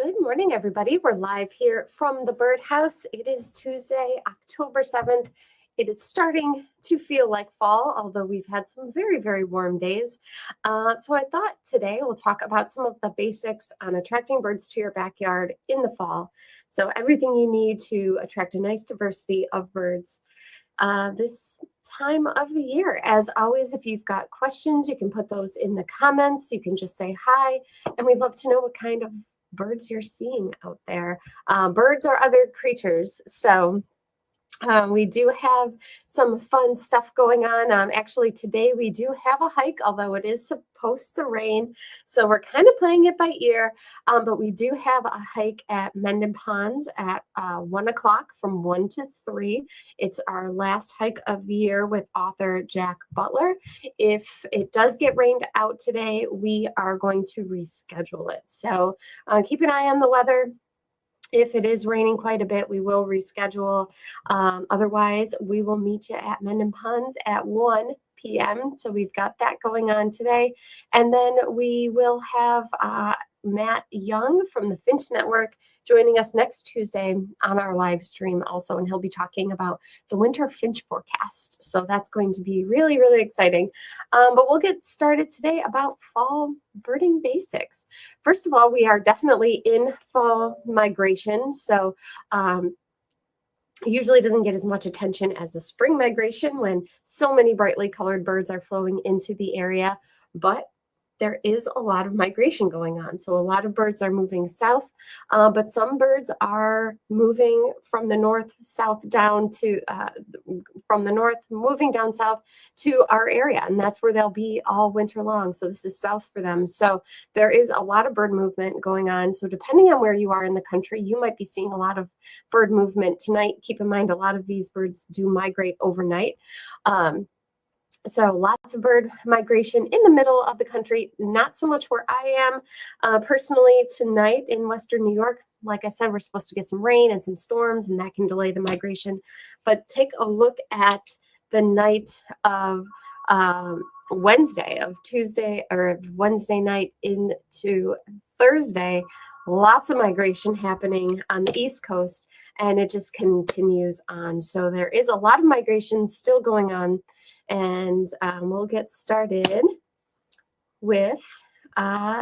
Good morning, everybody. We're live here from the birdhouse. It is Tuesday, October 7th. It is starting to feel like fall, although we've had some very, very warm days. So I thought today we'll talk about some of the basics on attracting birds to your backyard in the fall. So everything you need to attract a nice diversity of birds this time of the year. As always, if you've got questions, you can put those in the comments. You can just say hi, and we'd love to know what kind of birds you're seeing out there. Birds are other creatures, so we do have some fun stuff going on. Actually, today we do have a hike, although it is supposed to rain. So we're kind of playing it by ear. But we do have a hike at Mendon Ponds at 1 o'clock from 1 to 3. It's our last hike of the year with author Jack Butler. If it does get rained out today, we are going to reschedule it. So keep an eye on the weather. If it is raining quite a bit, we will reschedule. Otherwise, we will meet you at Mendon Ponds at 1 p.m. So we've got that going on today. And then we will have Matt Young from the Finch Network joining us next Tuesday on our live stream also, and he'll be talking about the winter finch forecast. So that's going to be really, really exciting. But we'll get started today about fall birding basics. First of all, we are definitely in fall migration. So usually doesn't get as much attention as the spring migration when so many brightly colored birds are flowing into the area. But there is a lot of migration going on. So a lot of birds are moving south, but some birds are moving from the north south down to, from the north, moving down south to our area. And that's where they'll be all winter long. So this is south for them. So there is a lot of bird movement going on. So depending on where you are in the country, you might be seeing a lot of bird movement tonight. Keep in mind, a lot of these birds do migrate overnight. So lots of bird migration in the middle of the country, not so much where I am. Personally, tonight in Western New York, like I said, we're supposed to get some rain and some storms, and that can delay the migration. But take a look at the night of Wednesday night into Thursday. Lots of migration happening on the East Coast, and it just continues on. So there is a lot of migration still going on. And we'll get started with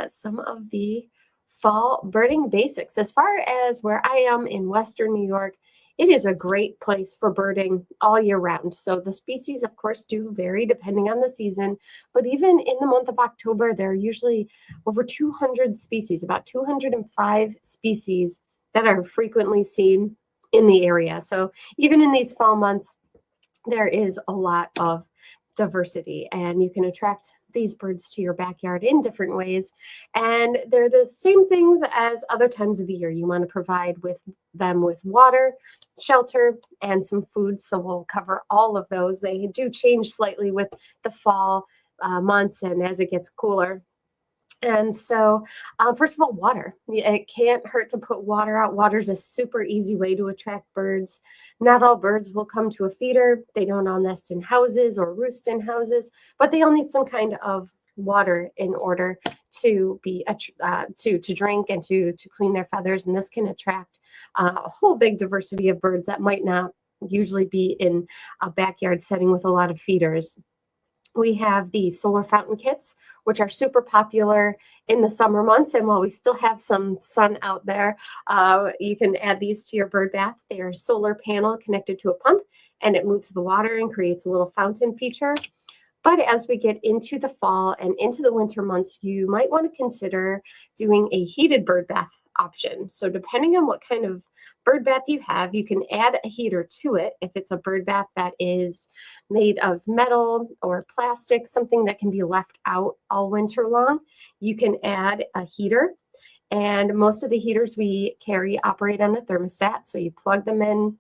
some of the fall birding basics. As far as where I am in Western New York, it is a great place for birding all year round. So the species, of course, do vary depending on the season. But even in the month of October, there are usually over 200 species, about 205 species that are frequently seen in the area. So even in these fall months, there is a lot of diversity, and you can attract these birds to your backyard in different ways. And they're the same things as other times of the year. You want to provide them with water, shelter, and some food. So we'll cover all of those. They do change slightly with the fall months and as it gets cooler. And so, first of all, water. It can't hurt to put water out. Water is a super easy way to attract birds. Not all birds will come to a feeder. They don't all nest in houses or roost in houses, but they all need some kind of water in order to be to drink and to clean their feathers. And this can attract a whole big diversity of birds that might not usually be in a backyard setting with a lot of feeders. We have the solar fountain kits, which are super popular in the summer months. And while we still have some sun out there, you can add these to your bird bath. They are a solar panel connected to a pump, and it moves the water and creates a little fountain feature. But as we get into the fall and into the winter months, you might want to consider doing a heated bird bath option. So depending on what kind of bird bath you have, you can add a heater to it. If it's a bird bath that is made of metal or plastic, something that can be left out all winter long, you can add a heater. And most of the heaters we carry operate on a thermostat. So you plug them in.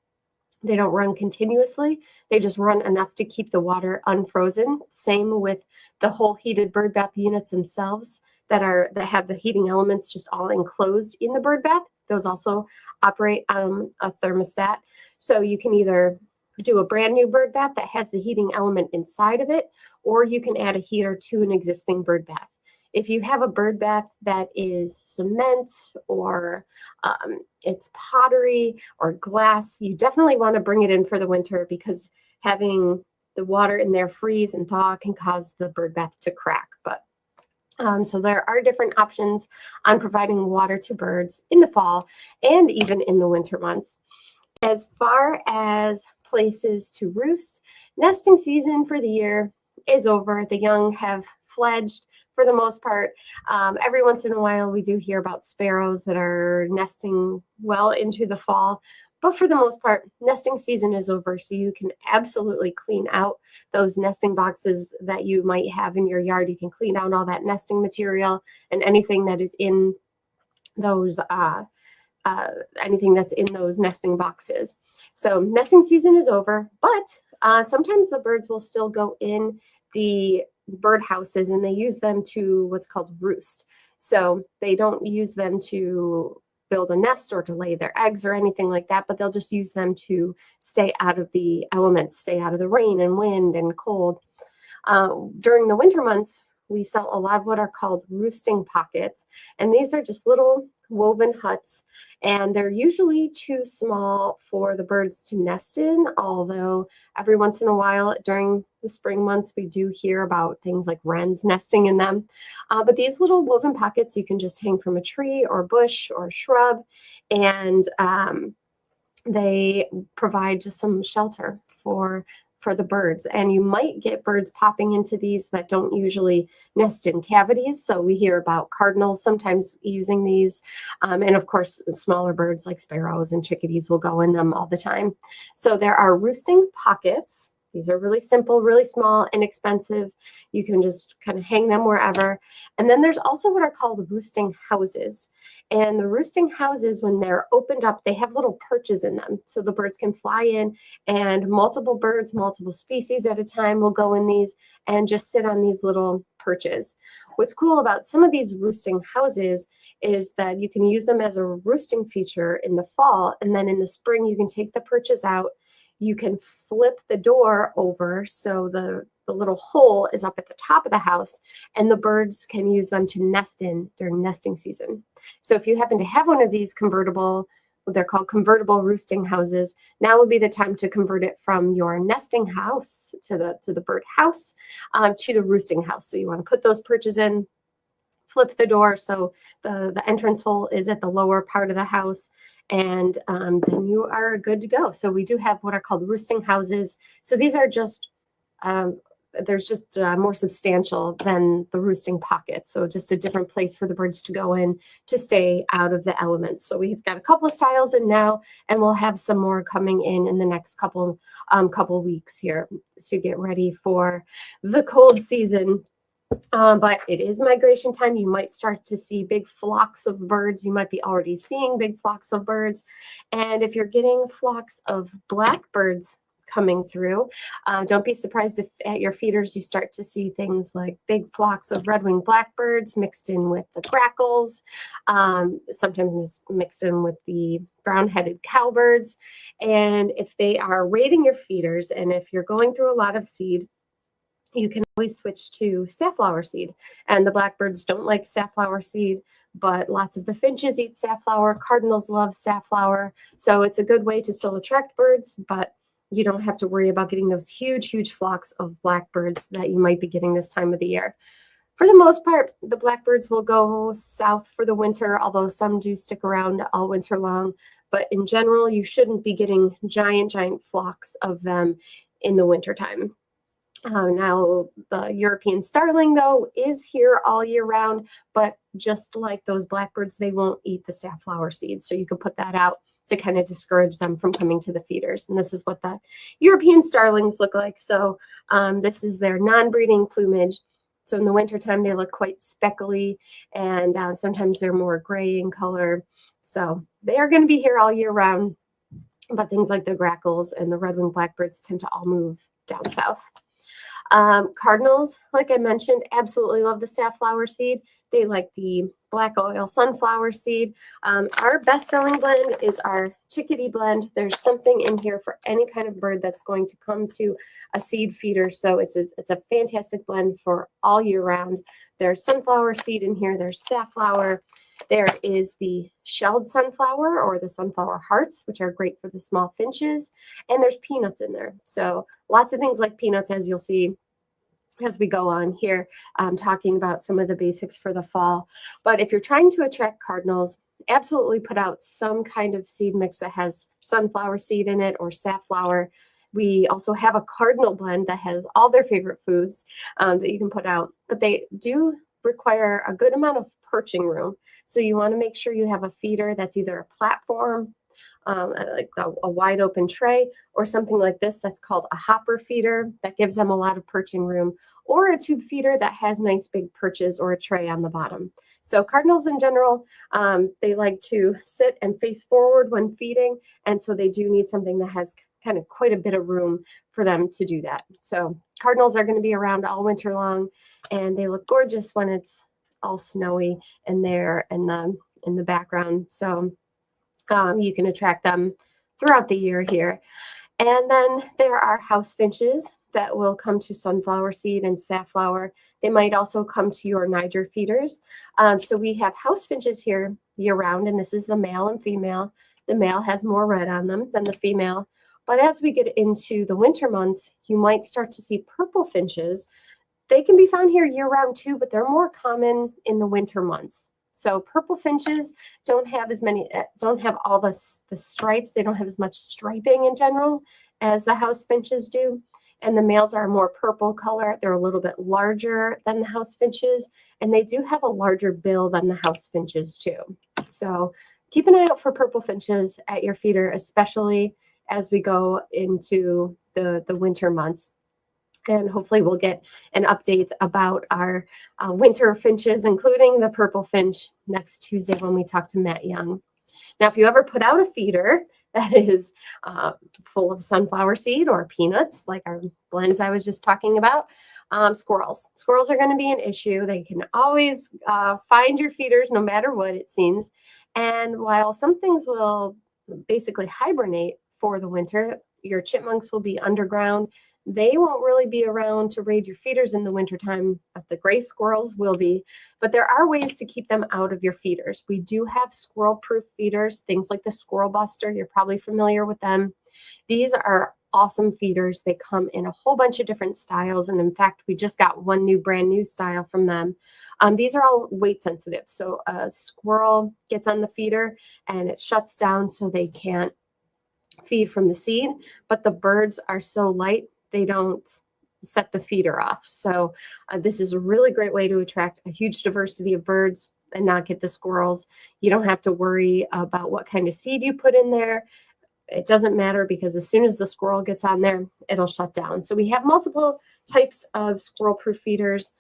They don't run continuously. They just run enough to keep the water unfrozen. Same with the whole heated bird bath units themselves that have the heating elements just all enclosed in the bird bath. Those also operate on a thermostat. So you can either do a brand new bird bath that has the heating element inside of it, or you can add a heater to an existing bird bath. If you have a bird bath that is cement or it's pottery or glass, you definitely want to bring it in for the winter, because having the water in there freeze and thaw can cause the bird bath to crack. But so there are different options on providing water to birds in the fall and even in the winter months. As far as places to roost, nesting season for the year is over. The young have fledged for the most part. Every once in a while, we do hear about sparrows that are nesting well into the fall. But for the most part, nesting season is over, so you can absolutely clean out those nesting boxes that you might have in your yard. You can clean out all that nesting material and anything that is in those anything that's in those nesting boxes. So nesting season is over, but sometimes the birds will still go in the bird houses, and they use them to what's called roost. So they don't use them to build a nest or to lay their eggs or anything like that, but they'll just use them to stay out of the elements, stay out of the rain and wind and cold. During the winter months, we sell a lot of what are called roosting pockets, and these are just little woven huts, and they're usually too small for the birds to nest in, although every once in a while during the spring months we do hear about things like wrens nesting in them. But these little woven pockets you can just hang from a tree or bush or shrub, and they provide just some shelter for the birds. And you might get birds popping into these that don't usually nest in cavities. So we hear about cardinals sometimes using these. And of course, smaller birds like sparrows and chickadees will go in them all the time. So there are roosting pockets. These are really simple, really small, inexpensive. You can just kind of hang them wherever. And then there's also what are called roosting houses. And the roosting houses, when they're opened up, they have little perches in them. So the birds can fly in, and multiple birds, multiple species at a time will go in these and just sit on these little perches. What's cool about some of these roosting houses is that you can use them as a roosting feature in the fall. And then in the spring, you can take the perches out. You can flip the door over so the little hole is up at the top of the house, and the birds can use them to nest in during nesting season. So if you happen to have one of these convertible, they're called convertible roosting houses, now would be the time to convert it from your nesting house to the bird house to the roosting house. So you want to put those perches in, flip the door so the entrance hole is at the lower part of the house, and then you are good to go. So we do have what are called roosting houses. So these are just there's just more substantial than the roosting pockets. So just a different place for the birds to go in to stay out of the elements. So we've got a couple of styles in now, and we'll have some more coming in the next couple weeks here to get ready for the cold season. But it is migration time. You might start to see big flocks of birds. You might be already seeing big flocks of birds. And if you're getting flocks of blackbirds coming through, don't be surprised if at your feeders you start to see things like big flocks of red-winged blackbirds mixed in with the grackles, sometimes mixed in with the brown-headed cowbirds. And if they are raiding your feeders, and if you're going through a lot of seed, you can always switch to safflower seed. And the blackbirds don't like safflower seed, but lots of the finches eat safflower. Cardinals love safflower. So it's a good way to still attract birds, but you don't have to worry about getting those huge, huge flocks of blackbirds that you might be getting this time of the year. For the most part, the blackbirds will go south for the winter, although some do stick around all winter long. But in general, you shouldn't be getting giant, giant flocks of them in the wintertime. Now, the European starling, though, is here all year round, but just like those blackbirds, they won't eat the safflower seeds. So you can put that out to kind of discourage them from coming to the feeders. And this is what the European starlings look like. So this is their non-breeding plumage. So in the wintertime, they look quite speckly, and sometimes they're more gray in color. So they are going to be here all year round, but things like the grackles and the red-winged blackbirds tend to all move down south. Cardinals, like I mentioned, absolutely love the safflower seed. They like the black oil sunflower seed. Our best-selling blend is our chickadee blend. There's something in here for any kind of bird that's going to come to a seed feeder. So it's a fantastic blend for all year round. There's sunflower seed in here. There's safflower. There is the shelled sunflower or the sunflower hearts, which are great for the small finches. And there's peanuts in there. So lots of things like peanuts, as you'll see as we go on here, talking about some of the basics for the fall. But if you're trying to attract cardinals, absolutely put out some kind of seed mix that has sunflower seed in it or safflower. We also have a cardinal blend that has all their favorite foods that you can put out, but they do require a good amount of perching room. So you want to make sure you have a feeder that's either a platform, like a wide open tray, or something like this that's called a hopper feeder that gives them a lot of perching room, or a tube feeder that has nice big perches or a tray on the bottom. So cardinals in general, they like to sit and face forward when feeding, and so they do need something that has kind of quite a bit of room for them to do that. So cardinals are going to be around all winter long, and they look gorgeous when it's all snowy and there in the background. So you can attract them throughout the year here. And then there are house finches that will come to sunflower seed and safflower. They might also come to your Niger feeders. So we have house finches here year round, and this is the male and female. The male has more red on them than the female. But as we get into the winter months, you might start to see purple finches. They can be found here year round too, but they're more common in the winter months. So purple finches don't have all the stripes. They don't have as much striping in general as the house finches do. And the males are more purple color. They're a little bit larger than the house finches, and they do have a larger bill than the house finches too. So keep an eye out for purple finches at your feeder, especially as we go into the winter months. And hopefully we'll get an update about our winter finches, including the purple finch, next Tuesday when we talk to Matt Young. Now, if you ever put out a feeder that is full of sunflower seed or peanuts, like our blends I was just talking about, squirrels. Squirrels are going to be an issue. They can always find your feeders no matter what, it seems. And while some things will basically hibernate for the winter, your chipmunks will be underground. They won't really be around to raid your feeders in the wintertime, but the gray squirrels will be. But there are ways to keep them out of your feeders. We do have squirrel-proof feeders, things like the Squirrel Buster. You're probably familiar with them. These are awesome feeders. They come in a whole bunch of different styles. And in fact, we just got one brand new style from them. These are all weight sensitive. So a squirrel gets on the feeder and it shuts down so they can't feed from the seed. But the birds are so light, they don't set the feeder off. So this is a really great way to attract a huge diversity of birds and not get the squirrels. You don't have to worry about what kind of seed you put in there. It doesn't matter because as soon as the squirrel gets on there, it'll shut down. So we have multiple types of squirrel-proof feeders.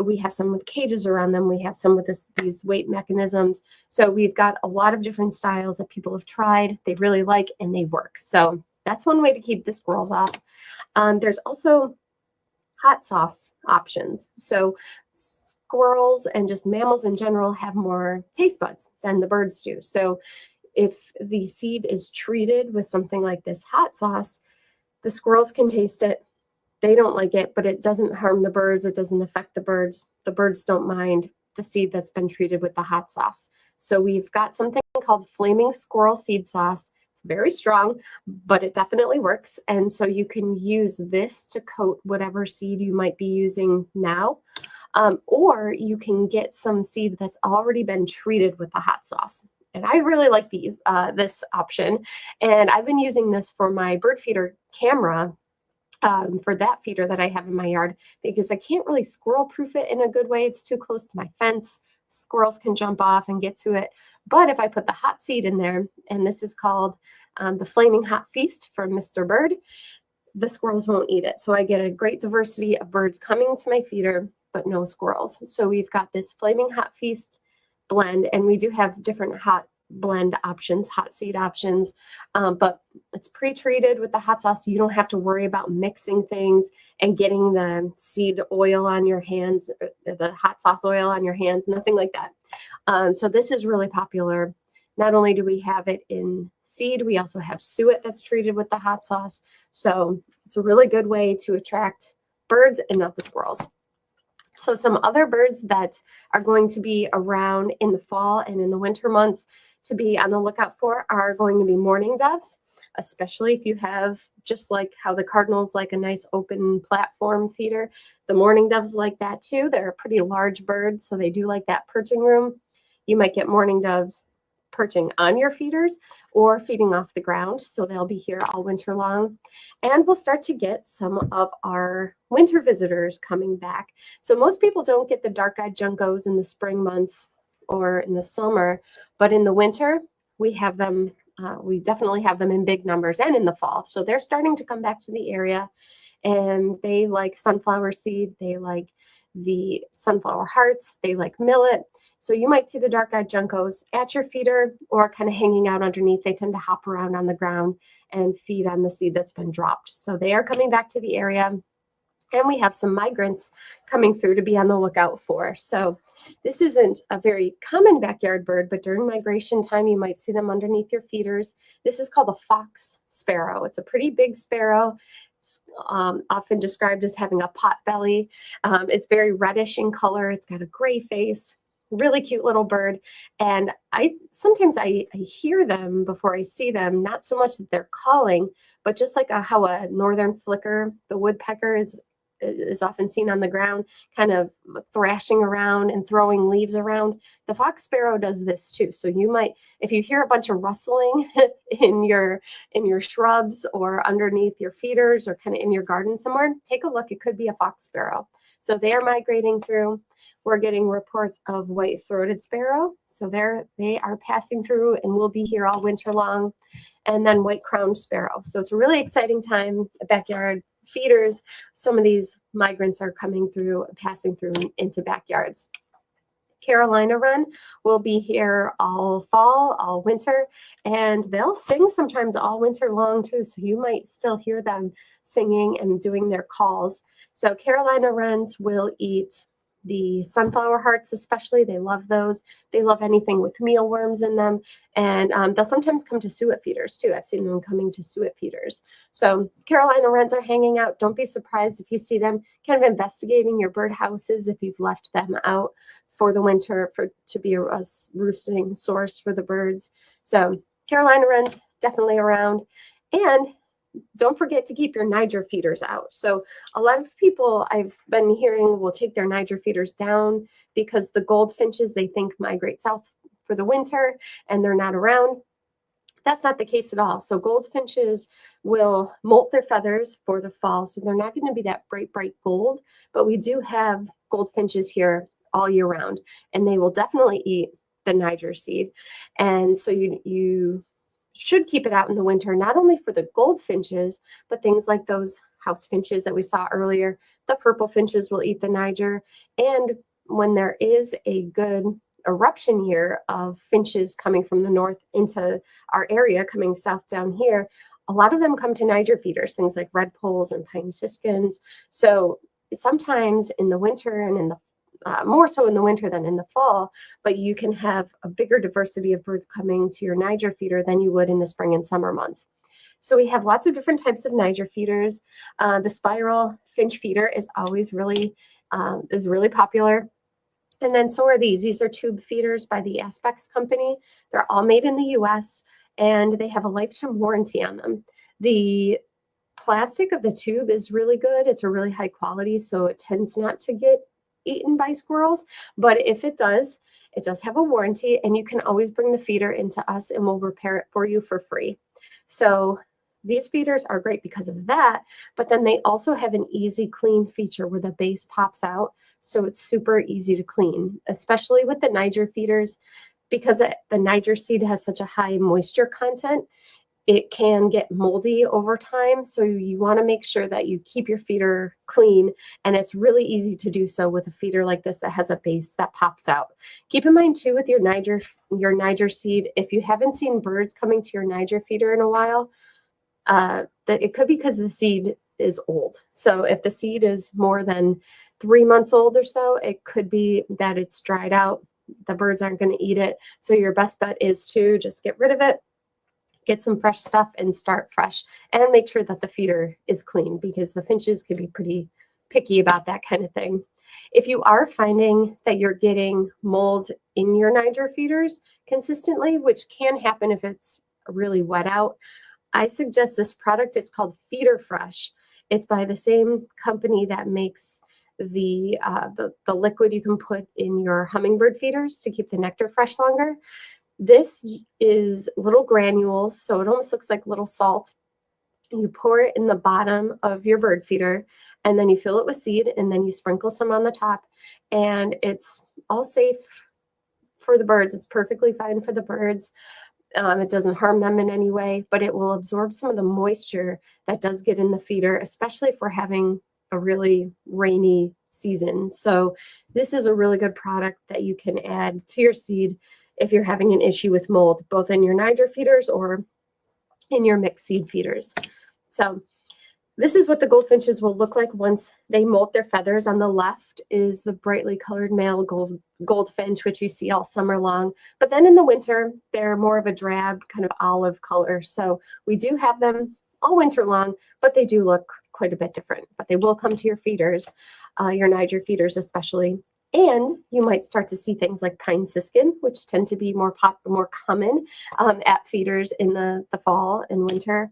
We have some with cages around them. We have some with these weight mechanisms. So we've got a lot of different styles that people have tried, they really like, and they work. So that's one way to keep the squirrels off. There's also hot sauce options. So squirrels and just mammals in general have more taste buds than the birds do. So if the seed is treated with something like this hot sauce, the squirrels can taste it. They don't like it, but it doesn't harm the birds. It doesn't affect the birds. The birds don't mind the seed that's been treated with the hot sauce. So we've got something called Flaming Squirrel Seed Sauce. It's very strong, but it definitely works. And so you can use this to coat whatever seed you might be using now. Or you can get some seed that's already been treated with the hot sauce. And I really like this option. And I've been using this for my bird feeder camera, for that feeder that I have in my yard, because I can't really squirrel proof it in a good way. It's too close to my fence. Squirrels can jump off and get to it. But if I put the hot seed in there, and this is called the Flaming Hot Feast from Mr. Bird, the squirrels won't eat it. So I get a great diversity of birds coming to my feeder, but no squirrels. So we've got this Flaming Hot Feast blend, and we do have different hot blend options, hot seed options, but it's pre-treated with the hot sauce. So you don't have to worry about mixing things and getting the seed oil on your hands, the hot sauce oil on your hands, nothing like that. So this is really popular. Not only do we have it in seed, we also have suet that's treated with the hot sauce. So it's a really good way to attract birds and not the squirrels. So some other birds that are going to be around in the fall and in the winter months to be on the lookout for are going to be mourning doves, especially if you have, just like how the cardinals like a nice open platform feeder, the mourning doves like that too. They're a pretty large bird, so they do like that perching room. You might get mourning doves perching on your feeders or feeding off the ground, so they'll be here all winter long. And we'll start to get some of our winter visitors coming back. So most people don't get the dark-eyed juncos in the spring months or in the summer, but in the winter, we have them. We definitely have them in big numbers, and in the fall. So they're starting to come back to the area, and they like sunflower seed. They like the sunflower hearts. They like millet. So you might see the dark-eyed juncos at your feeder or kind of hanging out underneath. They tend to hop around on the ground and feed on the seed that's been dropped. So they are coming back to the area. And we have some migrants coming through to be on the lookout for. So this isn't a very common backyard bird, but during migration time, you might see them underneath your feeders. This is called a fox sparrow. It's a pretty big sparrow. It's often described as having a pot belly. It's very reddish in color. It's got a gray face. Really cute little bird. And sometimes I hear them before I see them, not so much that they're calling, but just like how a northern flicker, the woodpecker, is often seen on the ground, kind of thrashing around and throwing leaves around. The fox sparrow does this too. So you might, if you hear a bunch of rustling in your shrubs or underneath your feeders or kind of in your garden somewhere, take a look. It could be a fox sparrow. So they are migrating through. We're getting reports of white-throated sparrow. So they are passing through and will be here all winter long. And then white-crowned sparrow. So it's a really exciting time, backyard feeders. Some of these migrants are coming through, passing through into backyards. Carolina wren will be here all fall, all winter, and they'll sing sometimes all winter long too. So you might still hear them singing and doing their calls. So Carolina wrens will eat the sunflower hearts, especially. They love those. They love anything with mealworms in them. And they'll sometimes come to suet feeders too. I've seen them coming to suet feeders. So Carolina wrens are hanging out. Don't be surprised if you see them kind of investigating your bird houses if you've left them out for the winter to be a roosting source for the birds. So Carolina wrens definitely around. And don't forget to keep your Niger feeders out. So a lot of people I've been hearing will take their Niger feeders down because the goldfinches they think migrate south for the winter and they're not around. That's not the case at all. So goldfinches will molt their feathers for the fall. So they're not going to be that bright gold, but we do have goldfinches here all year round, and they will definitely eat the Niger seed. And so you should keep it out in the winter, not only for the goldfinches, but things like those house finches that we saw earlier. The purple finches will eat the Niger. And when there is a good eruption year of finches coming from the north into our area, coming south down here, a lot of them come to Niger feeders, things like redpolls and pine siskins. So sometimes in the winter and in the more so in the winter than in the fall, but you can have a bigger diversity of birds coming to your Niger feeder than you would in the spring and summer months. So we have lots of different types of Niger feeders. The spiral finch feeder is always really popular. And then so are these. These are tube feeders by the Aspects Company. They're all made in the US and they have a lifetime warranty on them. The plastic of the tube is really good. It's a really high quality, so it tends not to get eaten by squirrels, but if it does have a warranty, and you can always bring the feeder into us and we'll repair it for you for free. So these feeders are great because of that, but then they also have an easy clean feature where the base pops out, so it's super easy to clean, especially with the Niger feeders, because the Niger seed has such a high moisture content. It can get moldy over time, so you want to make sure that you keep your feeder clean, and it's really easy to do so with a feeder like this that has a base that pops out. Keep in mind too with your Niger seed, if you haven't seen birds coming to your Niger feeder in a while, that it could be because the seed is old. So if the seed is more than 3 months old or so, it could be that it's dried out. The birds aren't going to eat it. So your best bet is to just get rid of it, get some fresh stuff and start fresh, and make sure that the feeder is clean because the finches can be pretty picky about that kind of thing. If you are finding that you're getting mold in your Niger feeders consistently, which can happen if it's really wet out, I suggest this product. It's called Feeder Fresh. It's by the same company that makes the liquid you can put in your hummingbird feeders to keep the nectar fresh longer. This is little granules, so it almost looks like little salt. You pour it in the bottom of your bird feeder, and then you fill it with seed, and then you sprinkle some on the top, and it's all safe for the birds. It's perfectly fine for the birds. It doesn't harm them in any way, but it will absorb some of the moisture that does get in the feeder, especially if we're having a really rainy season. So this is a really good product that you can add to your seed if you're having an issue with mold, both in your Niger feeders or in your mixed seed feeders. So this is what the goldfinches will look like once they molt their feathers. On the left is the brightly colored male goldfinch, which you see all summer long. But then in the winter, they're more of a drab kind of olive color. So we do have them all winter long, but they do look quite a bit different. But they will come to your feeders, your Niger feeders especially. And you might start to see things like pine siskin, which tend to be more common at feeders in the fall and winter,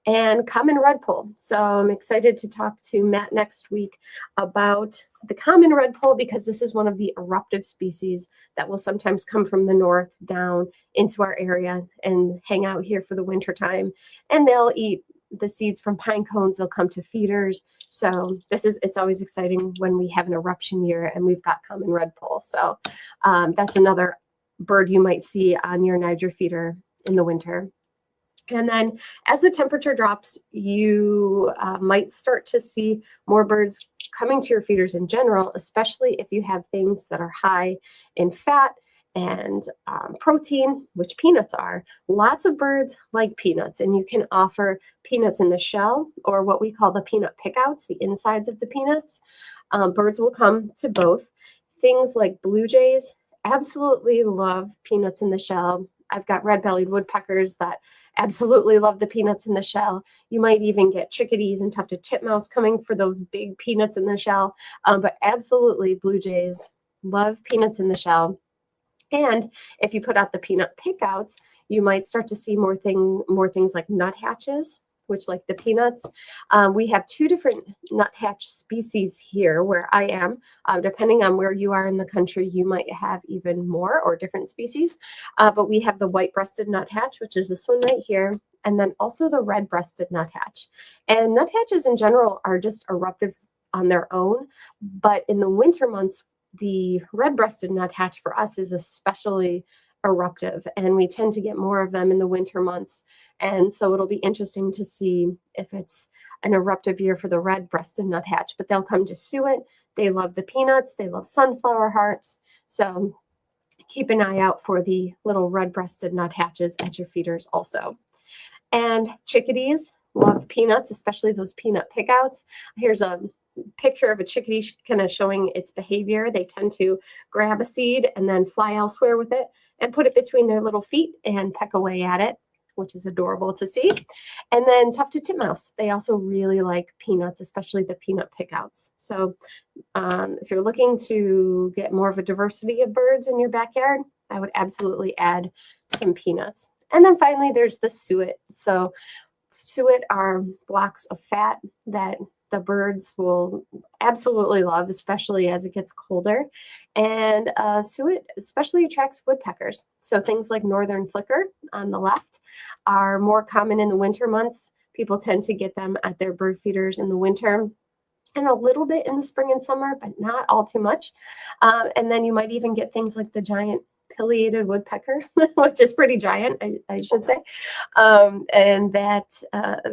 and common redpoll. So I'm excited to talk to Matt next week about the common redpoll, because this is one of the eruptive species that will sometimes come from the north down into our area and hang out here for the winter time. And they'll eat the seeds from pine cones. They'll come to feeders. So it's always exciting when we have an eruption year and we've got common redpoll. So that's another bird you might see on your Niger feeder in the winter. And then as the temperature drops, you might start to see more birds coming to your feeders in general, especially if you have things that are high in fat and protein, which peanuts are. Lots of birds like peanuts, and you can offer peanuts in the shell, or what we call the peanut pickouts, the insides of the peanuts. Birds will come to both. Things like blue jays absolutely love peanuts in the shell. I've got red-bellied woodpeckers that absolutely love the peanuts in the shell. You might even get chickadees and tufted titmouse coming for those big peanuts in the shell. But absolutely, blue jays love peanuts in the shell. And if you put out the peanut pickouts, you might start to see more things like nuthatches, which like the peanuts. We have two different nuthatch species here where I am. Depending on where you are in the country, you might have even more or different species. But we have the white-breasted nuthatch, which is this one right here, and then also the red-breasted nuthatch. And nuthatches in general are just eruptive on their own, but in the winter months, the red-breasted nuthatch for us is especially eruptive, and we tend to get more of them in the winter months. And so it'll be interesting to see if it's an eruptive year for the red-breasted nuthatch, but they'll come to suet. They love the peanuts. They love sunflower hearts. So keep an eye out for the little red-breasted nuthatches at your feeders also. And chickadees love peanuts, especially those peanut pickouts. Here's a picture of a chickadee kind of showing its behavior. They tend to grab a seed and then fly elsewhere with it and put it between their little feet and peck away at it, which is adorable to see. And then tufted titmouse, they also really like peanuts, especially the peanut pickouts. So if you're looking to get more of a diversity of birds in your backyard, I would absolutely add some peanuts. And then finally, there's the suet. So suet are blocks of fat that the birds will absolutely love, especially as it gets colder. And suet especially attracts woodpeckers. So things like northern flicker on the left are more common in the winter months. People tend to get them at their bird feeders in the winter and a little bit in the spring and summer, but not all too much. And then you might even get things like the giant pileated woodpecker, which is pretty giant, I should say. And that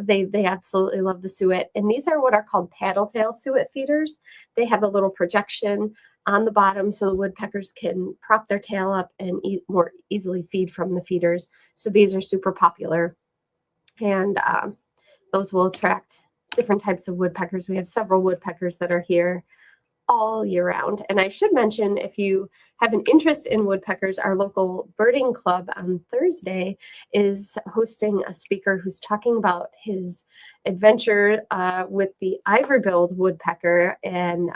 they absolutely love the suet. And these are what are called paddle-tail suet feeders. They have a little projection on the bottom so the woodpeckers can prop their tail up and more easily feed from the feeders. So these are super popular. And those will attract different types of woodpeckers. We have several woodpeckers that are here all year round. And I should mention, if you have an interest in woodpeckers, our local birding club on Thursday is hosting a speaker who's talking about his adventure with the ivory-billed woodpecker, and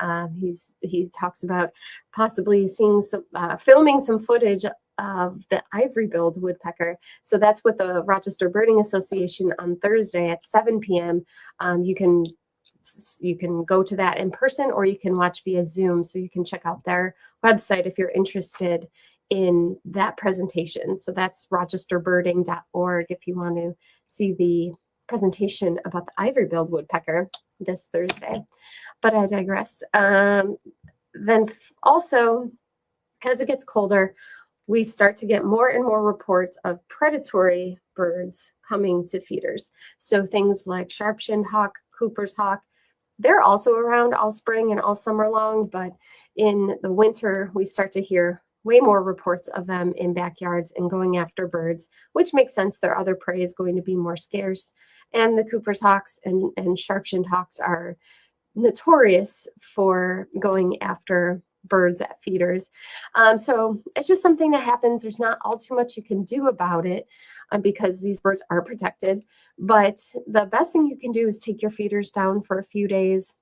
he talks about possibly seeing some filming some footage of the ivory-billed woodpecker. So that's with the Rochester Birding Association on Thursday at 7 p.m. You can go to that in person, or you can watch via Zoom. So you can check out their website if you're interested in that presentation. So that's rochesterbirding.org if you want to see the presentation about the ivory-billed woodpecker this Thursday. But I digress. Then also, as it gets colder, we start to get more and more reports of predatory birds coming to feeders. So things like sharp-shinned hawk, Cooper's hawk, they're also around all spring and all summer long, but in the winter, we start to hear way more reports of them in backyards and going after birds, which makes sense. Their other prey is going to be more scarce. And the Cooper's hawks and sharp-shinned hawks are notorious for going after birds at feeders. So it's just something that happens. There's not all too much you can do about it because these birds are protected. But the best thing you can do is take your feeders down for a few days.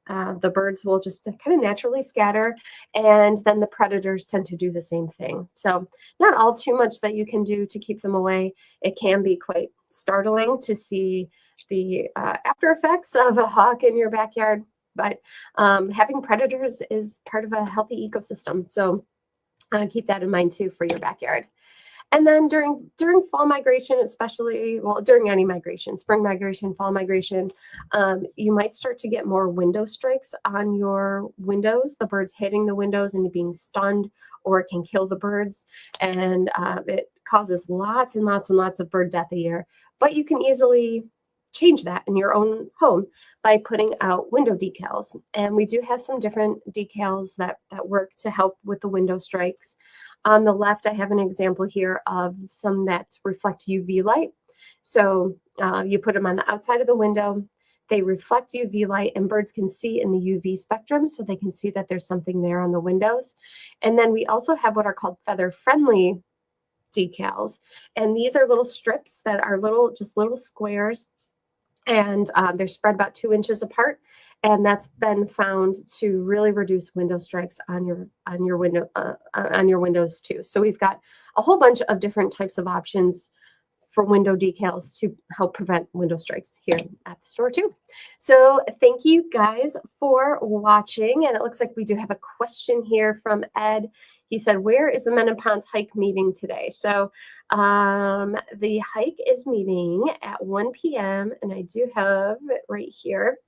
The birds will just kind of naturally scatter, and then the predators tend to do the same thing. So not all too much that you can do to keep them away. It can be quite startling to see the after effects of a hawk in your backyard, but having predators is part of a healthy ecosystem. So keep that in mind too for your backyard. And then during fall migration, especially, well, during any migration, spring migration, fall migration, you might start to get more window strikes on your windows, the birds hitting the windows and being stunned, or it can kill the birds. And it causes lots and lots and lots of bird death a year. But you can easily change that in your own home by putting out window decals. And we do have some different decals that work to help with the window strikes. On the left, I have an example here of some that reflect UV light. So you put them on the outside of the window. They reflect UV light, and birds can see in the UV spectrum, so they can see that there's something there on the windows. And then we also have what are called feather-friendly decals. And these are little strips that are just little squares, and they're spread about 2 inches apart, and that's been found to really reduce window strikes on your windows too. So we've got a whole bunch of different types of options for window decals to help prevent window strikes here at the store too. So thank you guys for watching, and it looks like we do have a question here from Ed. He said, where is the Men in Ponds hike meeting today? So the hike is meeting at 1 p.m. and I do have it right here.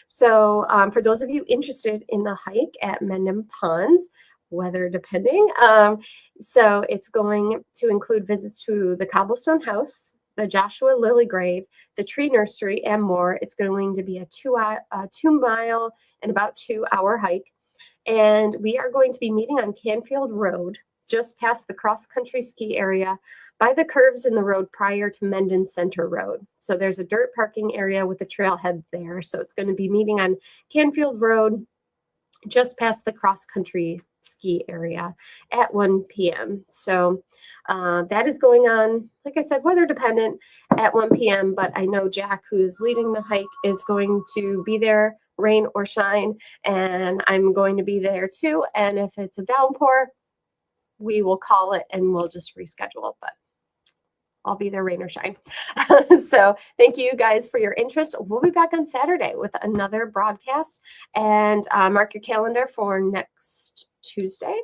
So for those of you interested in the hike at Men in Ponds, weather depending, so it's going to include visits to the Cobblestone House, the Joshua Lily Grave, the Tree Nursery, and more. It's going to be a 2-mile and about 2-hour hike. And we are going to be meeting on Canfield Road, just past the cross-country ski area, by the curves in the road prior to Mendon Center Road. So there's a dirt parking area with a trailhead there. So it's going to be meeting on Canfield Road, just past the cross-country ski area at 1 p.m. So that is going on, like I said, weather dependent at 1 p.m. But I know Jack, who is leading the hike, is going to be there, rain or shine, and I'm going to be there too. And if it's a downpour, we will call it and we'll just reschedule, but I'll be there rain or shine. So thank you guys for your interest. We'll be back on Saturday with another broadcast, and mark your calendar for next Tuesday,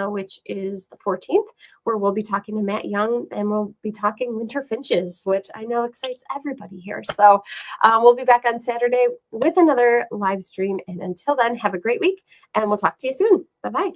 which is the 14th, where we'll be talking to Matt Young, and we'll be talking winter finches, which I know excites everybody here. So we'll be back on Saturday with another live stream. And until then, have a great week, and we'll talk to you soon. Bye-bye.